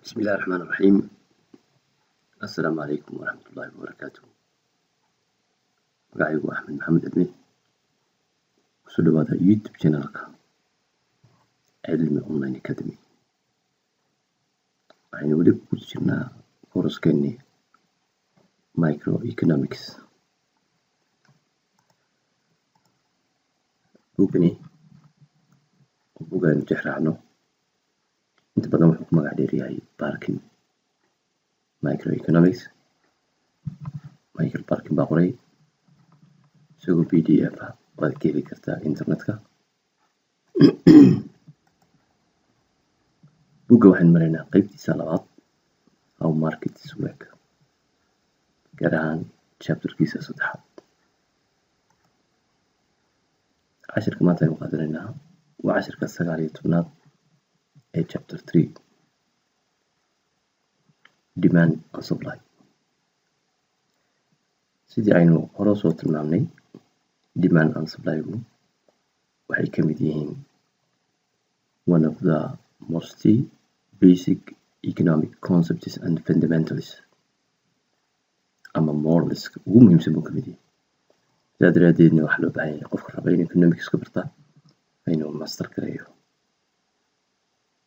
بسم الله الرحمن الرحيم. السلام عليكم ورحمة الله وبركاته. magacaygu waa Axmed Maxamed Adne. kusoo dhawaada YouTube channelka Cilmi Online Academy. waxaynu weli ku jirnaa kooraskeenii Microeconomics. buugani waa buug aynu jeexraacno. inta badan wuxuu ku magac dheer yahay Barkin Microeconomics. Michael Barkin baa qoray, isagoo PDF ah waad ka heli kartaa internetka. buugga waxaynu maraynaa qaybtiisa labaad, How Markets Work, gaar ahaan chapterkiisa 3. cashirka maanta aynu qaadanaynaa waa cashirka 19aad ee chapter 3, Demand and Supply. sidii aynu hore soo tilmaamnay, demand and supply-gu waxay ka mid yihiin one of the most basic economic concepts and fundamentals, ama morals ugu muhiimsan buu ka mid yahay. sidaa daraadeedna waxaa loo baahan yahay qofka raba inuu economics ka barta inuu master gareeyo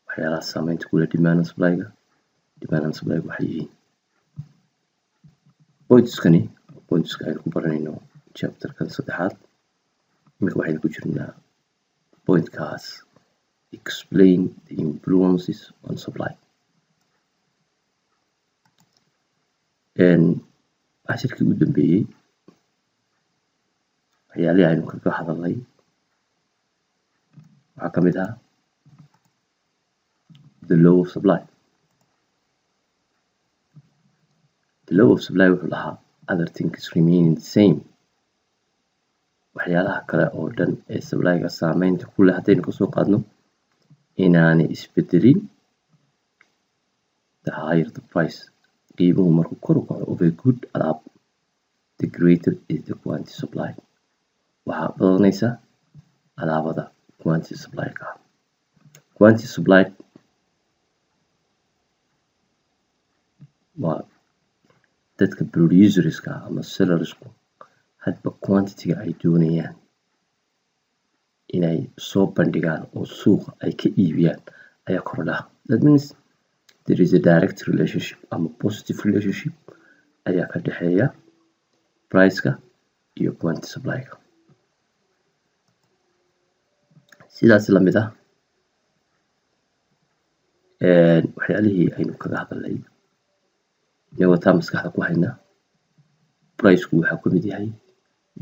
waxyaalaha saameynta ku leh demand and supply-ga. demand and supply-gu waxay yihiin pointska aynu ku baranayno chapterka 3. iminka waxaynu ku jirnaa pointkaas, explain the influences on supply. cashirkii u dambeeyey waxyaalihii aynu kaga hadalnay waxaa ka mid ah the law of supply. the law of supply wuxuu lahaa other things remaining the same. waxyaalaha kale oo dhan ee supply-ga saameynta ku leh haddaynu kasoo qaadno inaanay isbedelin. the higher the price, qiimuhu markuu kor u kaco of a good alaab, the greater is the quantity supply. waxaa badanaysa alaabada quantity supply-ga. quantity supply waa dadka producerska ama sellersku hadba quantity-ga ay doonayaan inay soo bandhigaan oo suuqa ay ka iibiyaan ayaa kordha. that means there is a direct relationship ama positive relationship ayaa ka dhexeeya price-ka iyo quantity supply-ga. sidaas la mid ah waxyaalihii aynu kaga hadalnay inagoo taa maskaxda ku haynaa, price-ku waxaa ka mid yahay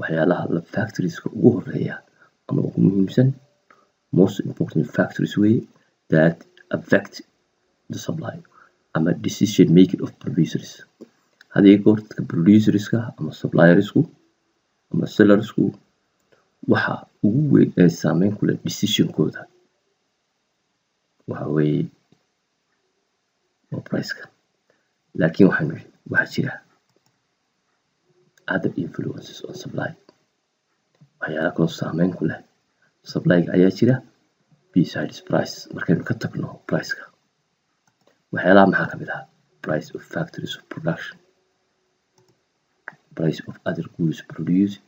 waxyaalaha la factories-ka ugu horeeya ama ugu muhiimsan, most important factories way that affect the supply ama decision making of producers. haddii goor dadka producerska ama suppliersku ama sellersku waxa ugu weyn ee saameyn ku leh decision-kooda waxa weeye waa price-ka. laakiin waxaa jira other influences on supply. waxyaala kaloo saameyn ku leh supply-ga ayaa jira besides price. markaynu ka tagno price-ka, waxyaalaha maxaa ka mid ah price of factories of production, price of other goods produced,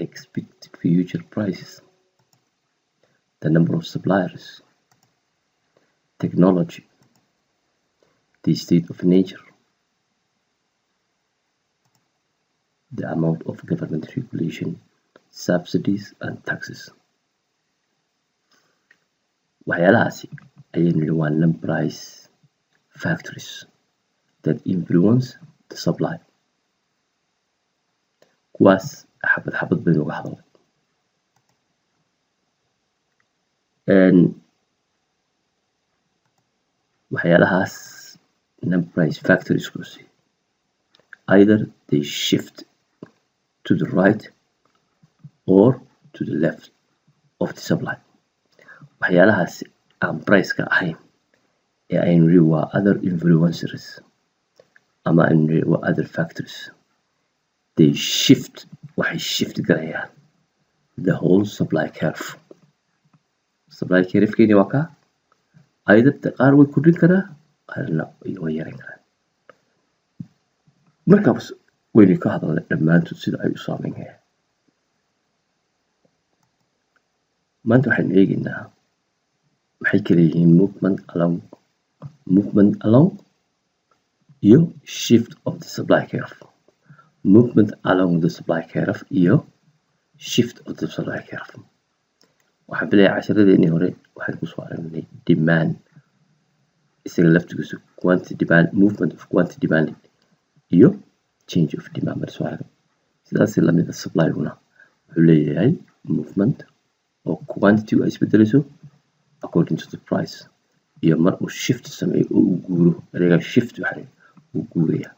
expected future prices, the number of suppliers, technology, the state of nature, the amount of government regulation, subsidies and taxes. waxyaalahaasi ayaynu nidhi waa non-price factories that influence the supply. kuwaas xabad xabad baynu uga hadalnay. waxyaalahaas non-price factories kusi either they shift to the right or to the left of the supply. waxyaalahaas aan price-ka ahayn ee aynu nidhi waa other influencers ama aynu nidhi waa other factories, they shift, waxay shift garayaan the whole supply curve. supply curve-keeni waa ka either qaar way kordhin karaa qaarna way yareyn karaan. Markaas waynu ka hadalnay dhammaantood sida ay u saameynayaan. Maanta waxaynu eegaynaa maxay kala yihiin movement along iyo shift of the supply curve. Movement along the supply curve iyo shift of the supply curve. waxaan bilayaa casharadeenii hore waxaan kusoo aragnay demand isaga laftigiisu quantity demand, movement of quantity demand iyo change of demand baan soo aragnay. sidaas lamid ah supply-guna wuxuu leeyahay movement oo quantity ay isbedelayso according to the price iyo mar uu shift sameeyo oo uu guuro ereyga shift waxay uu guuraya.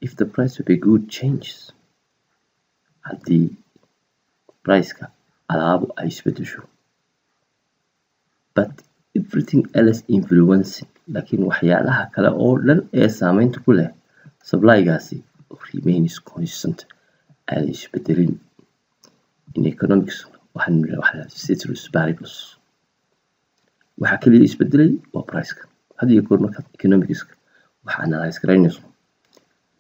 If the price of a good changes, haddii price-ka alaabo ay isbedesho, but everything else influencing, laakiin waxyaalaha kale oo dhan ee saameynta ku leh supply-gaasi remains constant aan isbedelin. In economics waxaan nidhaahdaa ceteris paribus, waxa kaliya isbedelay waa price-ka. had iyo goor markaad economics-ka waxa analyse garaynayso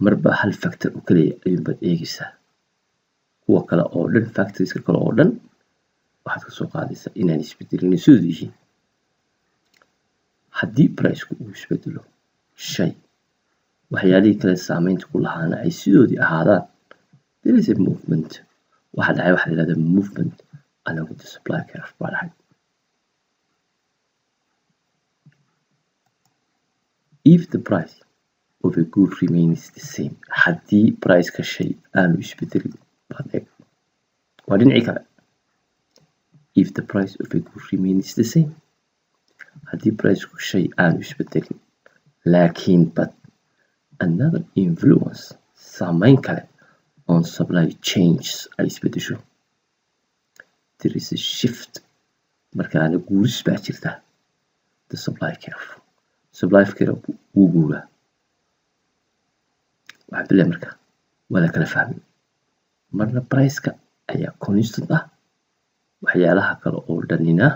marba hal factor oo kaliya ayuunbaad eegaysaa, kuwa kale oo dhan factorieska kale oo dhan waxaad kasoo qaadaysaa inaan isbedelin sidoo yihiin. haddii price-ku uu isbedelo shay waxyaalihii kale saameynta ku lahaana ay sidoodii ahaadaan, there is a movement. waxa dhacay waxa la yidhahdaa movement along the supply curve baa dhacay. If the price of a good remains the same, haddii price-ka shay aanu isbedelin baad eeg waa dhinacii kale. If the price of a good remains the same, haddii price-ku shay aanu isbedelin laakiin but another influence saameyn kale on supply changes ay isbedesho, there is a shift. markaana guuris baa jirta the supply curve. supply curve wuu guuraa. waxaa bilaa marka waa la kala fahmay marna price-ka ayaa constant ah, waxyaalaha kale oo dhanina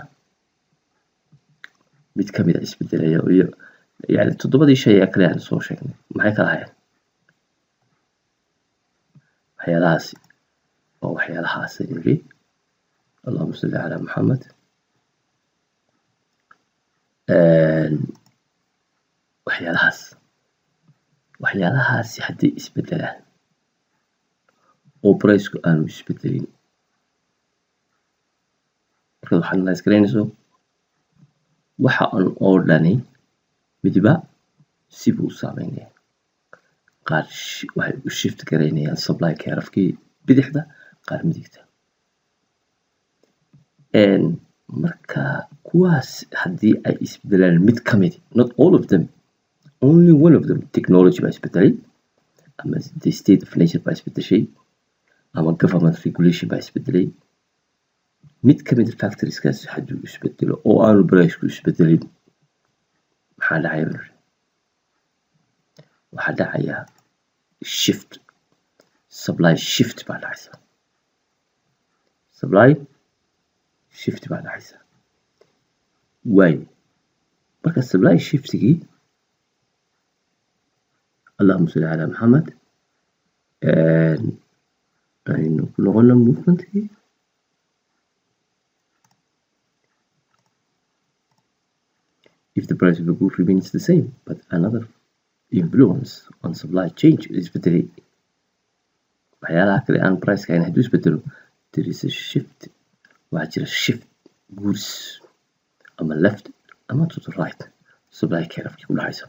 mid ka mid ah isbedelaya iyo yani toddobadii shay ee kale aan soo sheegnay maxay kala hayaan waxyaalahaasi oo waxyaalahaas niri allahumma salli ala muhammad waxyaalahaasi haddii isbedelaan oo price-ku aanu isbedelin markaad waxaad analyse garaynayso waxa aan oo dhani midiba sibuu u saameynaya. qaar waxay u shift garaynayaan supply curve-kii bidixda qaar midigta. marka kuwaas haddii ay isbedelaan mid ka mid, not all of them, only one of them, technology baa isbedelay ama the state of nature baa isbedeshay ama government regulation baa isbedelay. mid ka mid factorieskaas hadduu isbedelo oo aanu price-ku isbedelin maxaa dhacaya? waxaa dhacaya shift, supply shift baa dhacaysa. supply shift baa dhacaysa. waayo marka supply shiftigii allahumma salli ala muhammad aynu ku noqono movementkii. If the price of a good remains the same, but another influence on supply change is bedelay waxyaalaha kale aan price-ka ahayn hadduu isbedelo, there is a shift. waxaa jira shift guuris ama left ama to the right supply curve-kii ku dhacaysa.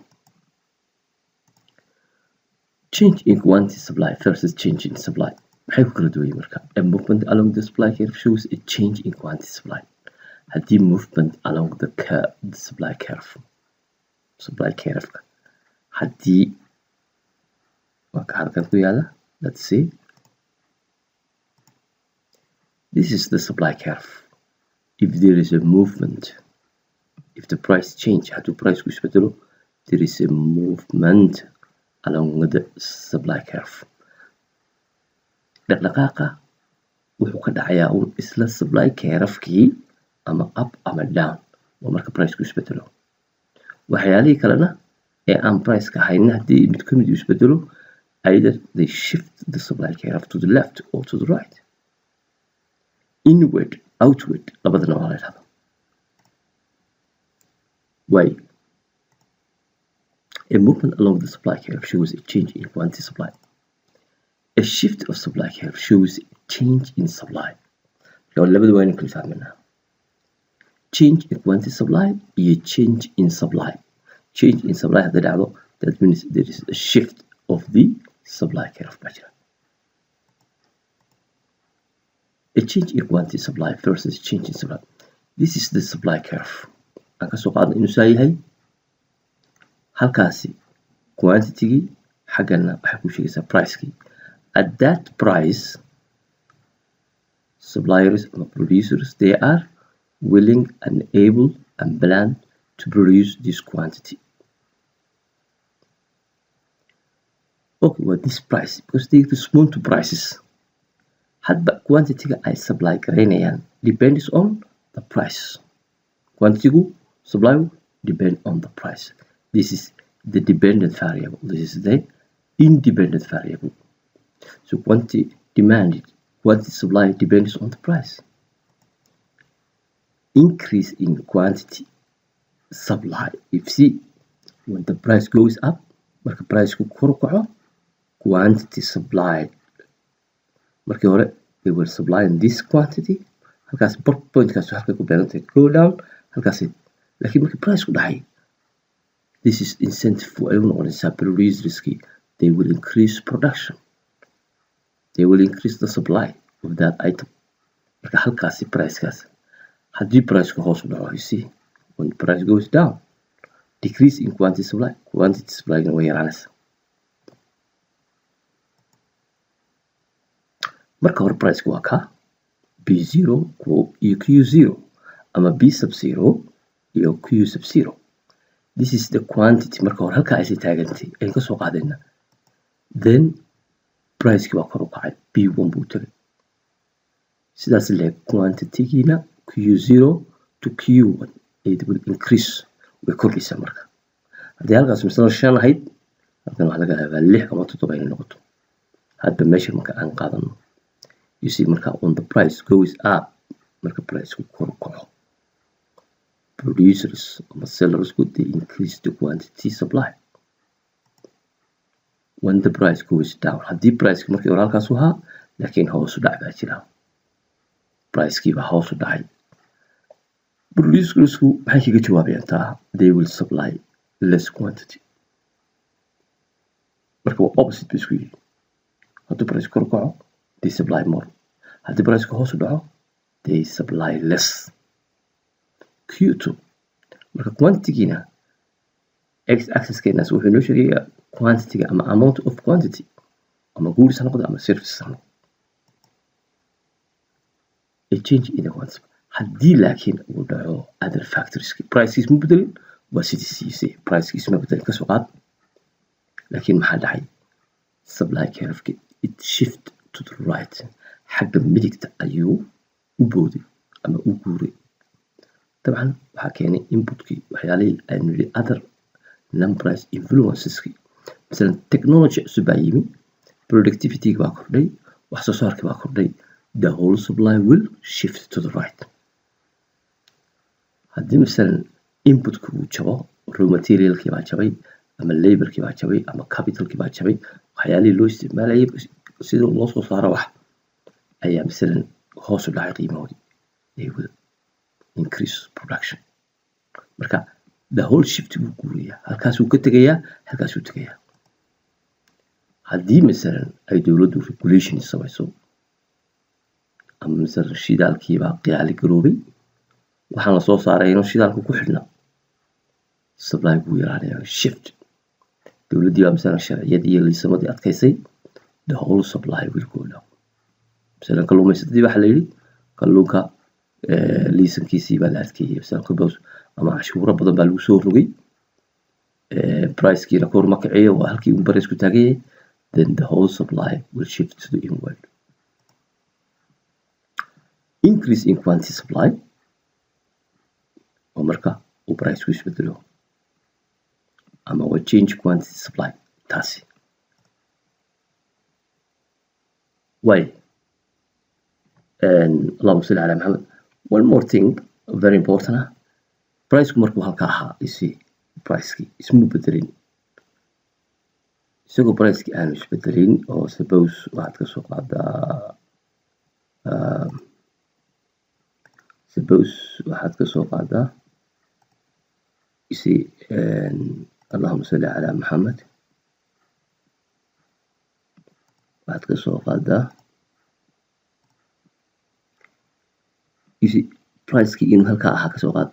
change in quantity supply versus change in supply maxay ku kala duwan yihiin marka? A movement along the supply curve shows a change in quantity supply. haddii movement along the supply curve-ka haddii waa ka halkan ku yaala, let's see, this is the supply curve. If there is a movement, if the price change, hadduu price-ku isbedelo, there is a movement along the supply curve. dhaqdhaqaaqa wuxuu ka dhacayaa un isla supply curve-kii ama up ama down waa marka price-ku isbedelo. waxyaalihii kalena ee aan price-ka haynin haddii mid ka mid uu isbedelo, either they shift the supply curve to the left or to the right, inward, outward, labadana waa la yidhahdaa. Why? A movement along the supply curve shows a change in quantity supply. A shift of supply curve shows a change in supply. labada waa inaan kala fahmanaa. Change in quantity supply iyo change in supply. Change in supply haddii dhacdo, that means there is a shift of the supply curve baa jira. A change in quantity supply versus change in supply. This is the supply curve. aan kasoo qaadno inuu saa yahay. halkaasi quantity-gii, xaggana waxay ku sheegaysaa price-kii. At that price, suppliers or producers, they are willing and able and plan to produce this quantity. Okay, well, this price, because they respond to prices. Hadba quantity-ga ay supply garaynayaan depends on the price. Quantity-gu, supply-gu depend on the price. This is the dependent variable. This is the independent variable. So quantity demanded, quantity supply depends on the price. Increase in quantity supply. If see, when the price goes up, marka price-ku kor u kaco, quantity supplied. Markii hore, they were supplying this quantity. halkaas point-kaas halkay ku beerantahay go down. halkaasi laakiin markii price-ku dhacay, this is incentive for ay u noqonaysaa producerskii. They will increase production. They will increase the supply of that item. marka halkaasi price-kaas haddii price-ku hoos u dhaco, you see, when the price goes down, decrease in quantity supply-gana way yaraanaysaa. marka hore price-ku waa kaa B0 iyo Q0 ama B sub 0 iyo Q sub 0. This is the quantity. marka hore halkaa aysan taagantay ayaan kasoo qaadayna. Then price-kii waa kor u kacay, B1 buu tagay. sidaas leeg quantity-giina Q0 to Q1 it will increase, way kordhaysaa marka. haddii halkaas misal 5 ahayd, halkan waxaa laga yaabaa 6 ama 7 inay noqoto. hadda meesha marka aan qaadano, you see, marka when the price goes up, marka price-ku kor u kaco, producers or sellers could they increase the quantity supply. When the price goes down, haddii price-ki markii hore halkaas u ahaa, laakiin hoos u dhac baa jira. price-kii baa hoos u dhacay. Producersku maxay kaga jawaabayaan taa? They will supply less quantity. marka waa opposite bay isku yihiin. haddii price kor u kaco, they supply more. haddii price-ku hoos u dhaco, they supply less. Q2 marka quantity-giina x-axis-keenaas wuxuu inoo sheegayaa quantity-ga ama amount of quantity, ama goods ha noqdo ama services ha noqdo. A change in the quantity. haddii laakiin uu dhaco other factors, price-kiis ma bedelin, waa sidiisii price-kiis ma bedelin kasoo qaad. laakiin maxaa dhacay? supply curve-ki it shift to the right. xagga midigta ayuu u booday ama u guuray. dabcan waxaa keenay inputkii, waxyaalihii aynu nidhi other non-price influenceski. masalan technology cusub baa yimi, productivity-ga baa kordhay, wax soo saarkii baa kordhay. The whole supply will shift to the right. haddii masalan inputka uu jabo, raw material-kii baa jabay, ama labor-kii baa jabay, ama capital-kii baa jabay, waxyaalihii loo isticmaalayay sida loo soo saaro wax ayaa masalan hoos u dhacay qiimahoodii. They will increase production. marka the whole shift buu guurayaa, halkaasuu ka tegayaa, halkaasuu tegayaa. haddii masalan ay dowladdu regulation samayso, ama masalan shidaalkiibaa qiyaali garoobay, waxaan la soo saaray inuu shidaalku ku xidhnaa, supply buu yaraanayaa, shift. dowladdii baa masalan sharciyadii iyo liisamadii adkaysay, the whole supply will go down. masalan kalluumaysatadii waxaa la yidhi kalluunka liisankiisii baa la adkeeyey, masalan kubos ama cashuuro badan baa lagu soo rogay, price-kiina kor ma kaciyo, waa halkii uu bareysku taagan yahay. Then the whole supply will shift to the inward. Increase in quantity supply, oo marka uu price-ku isbedelo ama waa change quantity supply taasi way اللهم صل على محمد. One more thing very important price-ku markuu halka ahaa price-ki ismu bedelin isagoo price-ki aanu isbedelin oo suppose waxaad ka soo qaadaa اللهم صل على محمد waxaad ka soo qaadaa price-ki inuu halka ahaa ka soo qaad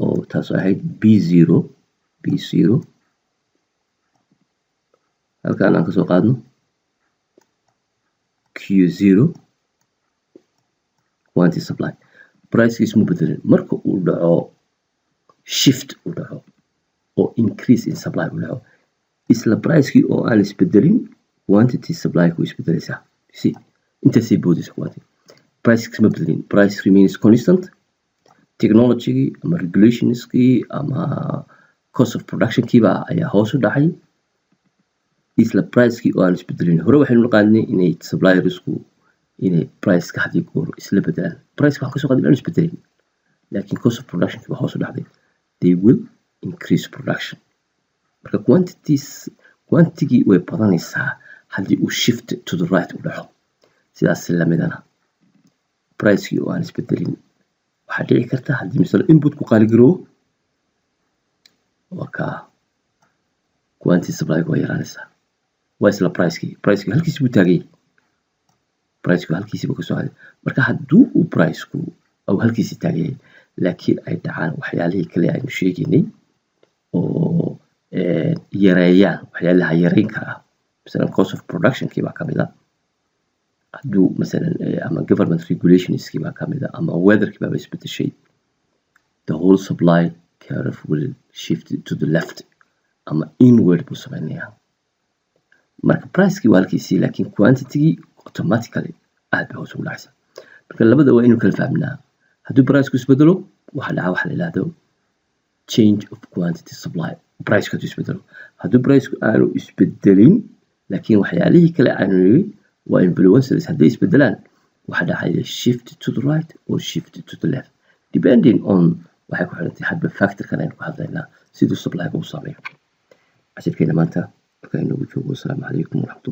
oo taas ahayd B0 halkaan aan ka soo qaadno Q0 quantity supply price-ki ismu bedelin marka uu dhaco shift uu dhaco oo increase in supply uu dhaco isla price-ki oo aan isbedelin quantity supply ku isbedelaysaa intaasay boodaysa quantity price isma bedelin price remains constant technology ama regulationskii ama cost of production kiiba ayaa hoos u dhacay isla price-ki oo aan isbedelin hore waxaynu naqaanay inay suppliersku inay price-ka hadii goor isla bedelaan price-ka waxaan ka soo qaaday inaan isbedelin laakiin cost of production kiiba hoos u dhacday they will increase production marka quantity way badanaysaa hadii uu shift to the right u dhaco sidaas lamidana price-ki oo aan isbedelin waxaa dhici karta hadii misal input ku qaali garoobo waka quantity supply waa yaraanaysaa waa isla price-ki halkiisa buu taagay price-ku halkiisa buu ka soo haday marka hadduu uu price-ku au halkiisa taagay laakiin ay dhacaan waxyaalihii kale aynu sheegaynay oo yareeyaan waxyaalaha yareyn karaa مثلا cost of production kiiba kamid ah hadduu مثلا ama government regulations kiiba kamid ah ama weather kiiba isbedeshay the whole supply curve will shift to the left ama inward buu samaynayaa marka price-ki waa halkiisii laakiin quantity-gi automatically aad bay hoos ugu dhacaysaa marka labada waa inuu kala fahmnaa hadduu price-ku isbedelo waxaa dhaca waxa la yidhaahdo change of quantity supply price-ku hadduu isbedelo hadduu price-ku aanu isbedelin laakiin waxyaalihii kale aanu niri waa influencers hadday isbedelaan waxaa dhacaya shift to the right or shift to the left depending on waxay ku xirantay hadba factor-kan aynu ka hadlaynaa siduu supply-ga u saameeyo cashirkeena maanta marka inoogu joogo. Asalaamu calaykum waraxmatullahi